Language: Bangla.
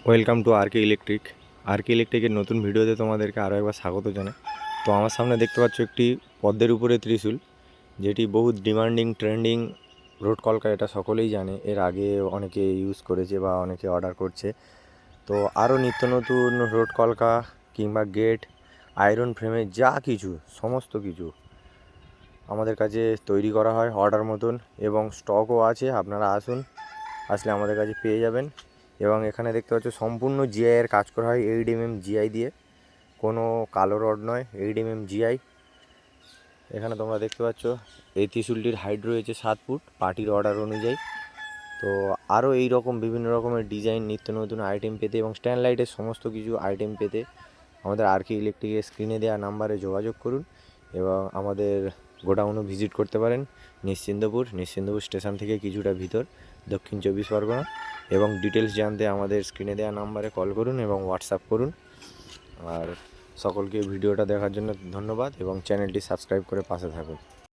Welcome to R K electric. R K ইলেকট্রিকের নতুন ভিডিওতে তোমাদেরকে আরও একবার স্বাগত জানাই। তো আমার সামনে দেখতে পাচ্ছ একটি পদ্মের উপরে ত্রিশূল, যেটি বহু ডিমান্ডিং ট্রেন্ডিং রোড কলকা, এটা সকলেই জানে। এর আগে অনেকে ইউজ করেছে বা অনেকে অর্ডার করছে। তো আরও নিত্য নতুন রোড কলকা কিংবা গেট, আয়রন ফ্রেমে যা কিছু, সমস্ত কিছু আমাদের কাছে তৈরি করা হয় অর্ডার মতন, এবং স্টকও আছে। আপনারা আসুন, আসলে আমাদের কাছে পেয়ে যাবেন। এবং এখানে দেখতে পাচ্ছ সম্পূর্ণ জিআইয়ের কাজ করা হয় 8 mm জিআই দিয়ে, কোনো কালো রড নয়, 8 mm জিআই। এখানে তোমরা দেখতে পাচ্ছ এই ত্রিশূলটির হাইট রয়েছে 7 ফুট পার্টির অর্ডার অনুযায়ী। তো আরও এই রকম বিভিন্ন রকমের ডিজাইন, নিত্য নতুন আইটেম পেতে এবং স্ট্যান্ড লাইটের সমস্ত কিছু আইটেম পেতে আমাদের আর কে ইলেকট্রিকের স্ক্রিনে দেওয়া নাম্বারে যোগাযোগ করুন এবং আমাদের গোডাউনও ভিজিট করতে পারেন। নিশ্চিন্দপুর স্টেশন থেকে কিছুটা ভিতর, দক্ষিণ 24 পরগনা। এবং ডিটেলস জানতে আমাদের স্ক্রিনে দেওয়া নাম্বারে কল করুন এবং হোয়াটসঅ্যাপ করুন। আর সকলকে ভিডিওটা দেখার জন্য ধন্যবাদ এবং চ্যানেলটি সাবস্ক্রাইব করে পাশে থাকুন।